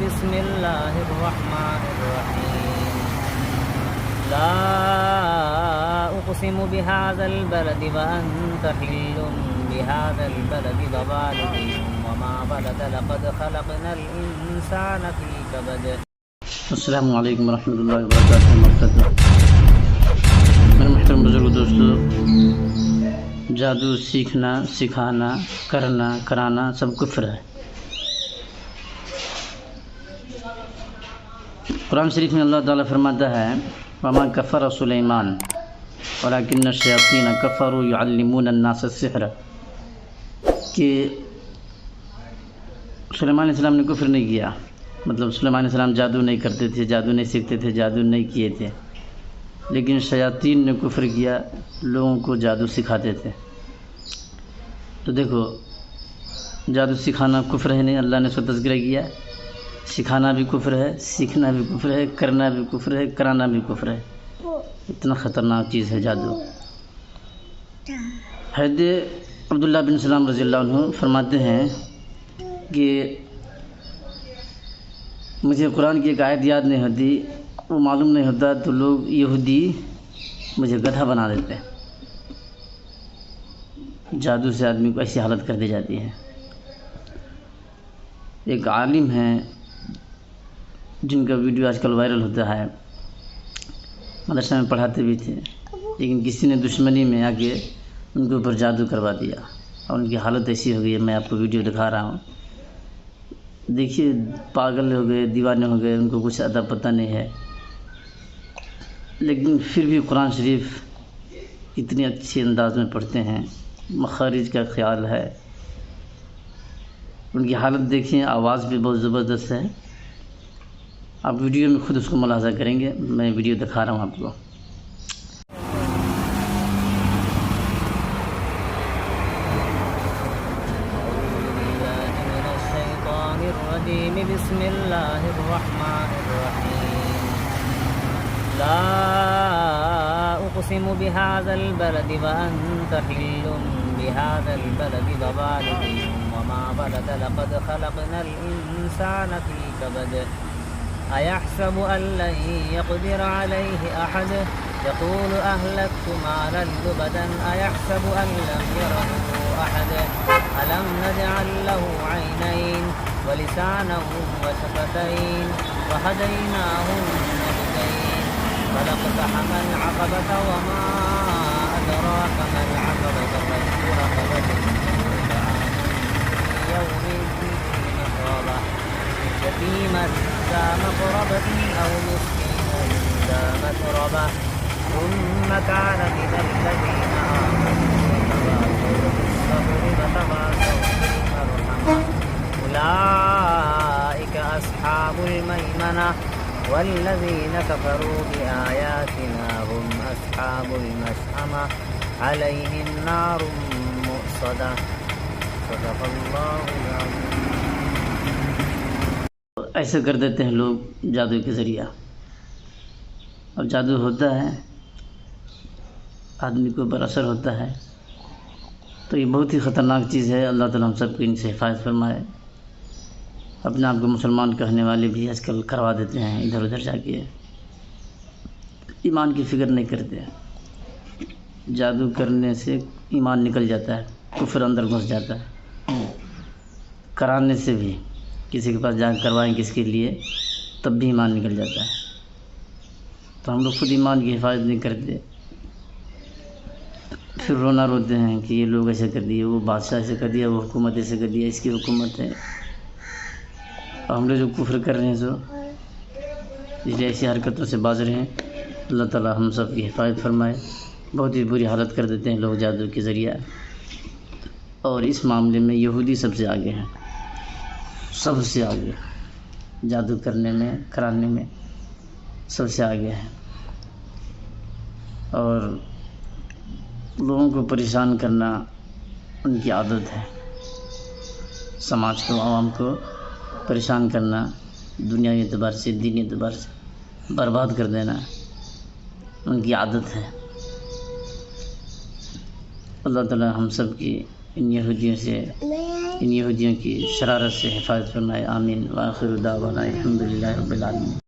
بسم الله الرحمن الرحيم لا أقسم بهذا البلد وأنت حل بهذا البلد ووالد وما ولد لقد خلقنا الإنسان في كبد. السلام علیکم ورحمۃ اللہ وبرکاتہ. میرے محترم بزرگ دوستو، جادو سیکھنا، سکھانا، کرنا، کرانا سب کفر ہے. قرآن شریف میں اللہ تعالیٰ فرماتا ہے وما کفر سلیمان ولکن الشیاطین کفروا یعلمون الناس السحر، کہ سلیمان علیہ السلام نے کفر نہیں کیا. مطلب سلیمان علیہ السلام جادو نہیں کرتے تھے، جادو نہیں سیکھتے تھے، جادو نہیں کیے تھے، لیکن شیاطین نے کفر کیا، لوگوں کو جادو سکھاتے تھے. تو دیکھو، جادو سکھانا کفر ہے نہیں، اللہ نے اس کا تذکرہ کیا. سکھانا بھی کفر ہے، سیکھنا بھی کفر ہے، کرنا بھی کفر ہے، کرانا بھی کفر ہے. اتنا خطرناک چیز ہے جادو. حضرت عبداللہ بن سلام رضی اللہ عنہ فرماتے ہیں کہ مجھے قرآن کی ایک آیت یاد نہیں ہوتی، وہ معلوم نہیں ہوتا تو لوگ یہودی مجھے گدھا بنا دیتے. جادو سے آدمی کو ایسی حالت کر دی جاتی ہے. ایک عالم ہیں جن کا ویڈیو آج کل وائرل ہوتا ہے، مدرسہ میں پڑھاتے بھی تھے، لیکن کسی نے دشمنی میں آ کے ان کے اوپر جادو کروا دیا اور ان کی حالت ایسی ہو گئی ہے. میں آپ کو ویڈیو دکھا رہا ہوں، دیکھیے. پاگل ہو گئے، دیوانے ہو گئے، ان کو کچھ ادا پتہ نہیں ہے، لیکن پھر بھی قرآن شریف اتنے اچھے انداز میں پڑھتے ہیں، مخارج کا خیال ہے. ان کی حالت دیکھیں، آواز بھی بہت زبردست ہے. آپ ویڈیو میں خود اس کو ملاحظہ کریں گے. میں ویڈیو دکھا رہا ہوں آپ کو. بسم الله الرحمن الرحيم لا أقسم بهذا البلد وأنت حل بهذا البلد ووالد وما ولد لقد خلقنا الإنسان في كبد أيحسب أن لن يقدر عليه أحد يقول أهلكت مالا لبدا أيحسب أن لم يره أحد ألم نجعل له عينين ولسانا وشفتين وهديناه النجدين فلاقتحم العقبة وما أدراك ما العقبة فك رقبة يوم مسغبة يتيما ذا مقربة أو مسكينا ذا متربة ثم كان من الذين آمنوا وتواصوا بالمرحمة أولئك أصحاب الميمنة والذين كفروا بآياتنا هم أصحاب المشأمة عليهم نار مؤصدة. صدق الله العظيم. ایسے کر دیتے ہیں لوگ جادو کے ذریعہ. اب جادو ہوتا ہے، آدمی کو اوپر اثر ہوتا ہے، تو یہ بہت ہی خطرناک چیز ہے. اللہ تعالیٰ ہم سب کو ان سے حفاظت فرمائے. اپنے آپ کو مسلمان کہنے والے بھی آج کل کروا دیتے ہیں، ادھر ادھر جا کے ایمان کی فکر نہیں کرتے. جادو کرنے سے ایمان نکل جاتا ہے، کفر اندر گھس جاتا ہے. کرانے سے بھی کسی کے پاس جا کے کروائیں کس کے لیے، تب بھی ایمان نکل جاتا ہے. تو ہم لوگ خود ایمان کی حفاظت نہیں کرتے، پھر رونا روتے ہیں کہ یہ لوگ ایسے کر دیے، وہ بادشاہ ایسے کر دیا، وہ حکومت ایسے کر دیا، اس کی حکومت ہے. اور ہم لوگ جو کفر کر رہے ہیں سو اس لیے ایسی حرکتوں سے باز رہے ہیں. اللہ تعالیٰ ہم سب کی حفاظت فرمائے. بہت ہی بری حالت کر دیتے ہیں لوگ جادو کے ذریعہ، اور اس معاملے میں یہودی سب سے آگے ہیں، سب سے آگے. جادو کرنے میں، کرانے میں سب سے آگے ہیں، اور لوگوں کو پریشان کرنا ان کی عادت ہے. سماج کو، عوام کو پریشان کرنا، دنیاوی اعتبار سے، دینی اعتبار سے برباد کر دینا ان کی عادت ہے. اللہ تعالیٰ ہم سب کی ان یہودیوں سے ان یہودیوں کی شرارت سے حفاظت فرمائے، آمین۔ وآخر دعوانا الحمدللہ رب العالمین۔